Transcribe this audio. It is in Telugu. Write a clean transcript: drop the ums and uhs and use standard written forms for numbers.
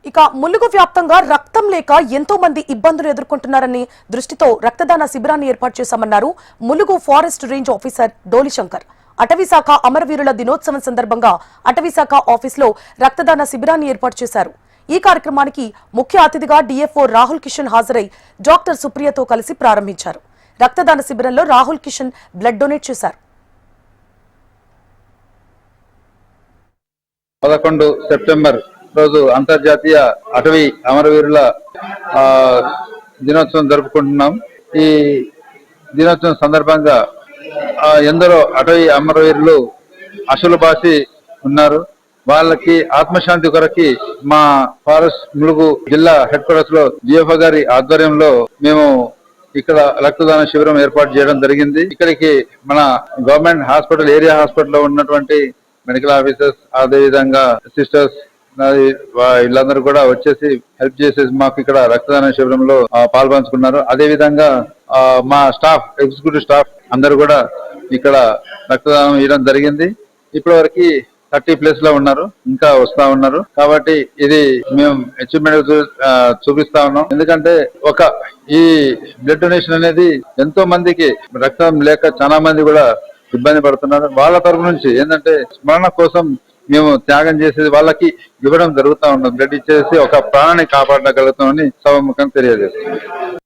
ఇక ములుగు వ్యాప్తంగా రక్తం లేక ఎంతో మంది ఇబ్బందులు ఎదుర్కొంటున్నారని దృష్టితో రక్తదాన శిబిరాన్ని ఏర్పాటు చేశామన్నారు ములుగు ఫారెస్ట్ రేంజ్ ఆఫీసర్ డోలిశంకర్. అటవీశాఖ అమరవీరుల దినోత్సవం సందర్భంగా అటవీశాఖ ఆఫీసులో రక్తదాన శిబిరాన్ని ఏర్పాటు చేశారు. ఈ కార్యక్రమానికి ముఖ్య అతిథిగా డిఎఫ్ఓ రాహుల్ కిషన్ హాజరై డాక్టర్ సుప్రియతో కలిసి ప్రారంభించారు. రక్తదాన శిబిరంలో రాహుల్ కిషన్ బ్లడ్ డొనేట్ చేశారు. 11 సెప్టెంబర్ రోజు అంతర్జాతీయ అటవీ అమరవీరుల దినోత్సవం జరుపుకుంటున్నాం. ఈ దినోత్సవం సందర్భంగా ఎందరో అటవీ అమరవీరులు అసలుబాసి ఉన్నారు. వాళ్ళకి ఆత్మశాంతి కొరకి మా ఫారెస్ట్ ములుగు జిల్లా హెడ్ క్వార్టర్స్ లో డిఎఫ్ఓ గారి ఆధ్వర్యంలో మేము ఇక్కడ రక్తదాన శిబిరం ఏర్పాటు చేయడం జరిగింది. ఇక్కడికి మన గవర్నమెంట్ హాస్పిటల్ ఏరియా హాస్పిటల్ లో ఉన్నటువంటి మెడికల్ ఆఫీసర్స్, అదే విధంగా సిస్టర్స్ వీళ్ళందరూ కూడా వచ్చేసి హెల్ప్ చేసేసి మాకు ఇక్కడ రక్తదాన శిబిరంలో పాల్పంచుకున్నారు. అదే విధంగా మా స్టాఫ్, ఎగ్జిక్యూటివ్ స్టాఫ్ అందరూ కూడా ఇక్కడ రక్తదానం ఇవ్వడం జరిగింది. ఇప్పటి వరకు 30+ లో ఉన్నారు, ఇంకా వస్తా ఉన్నారు. కాబట్టి ఇది మేము అచీవ్మెంట్ చూపిస్తా ఉన్నాం. ఎందుకంటే ఈ బ్లడ్ డొనేషన్ అనేది ఎంతో మందికి రక్తం లేక చాలా మంది కూడా ఇబ్బంది పడుతున్నారు. వాళ్ళ తరపు నుంచి ఏంటంటే స్మరణ కోసం మేము త్యాగం చేసేది వాళ్ళకి ఇవ్వడం జరుగుతూ ఉన్నాం. బ్లడ్ ఇచ్చేసి ఒక ప్రాణాన్ని కాపాడగలుగుతామని సభముఖంగా తెలియజేస్తున్నాం.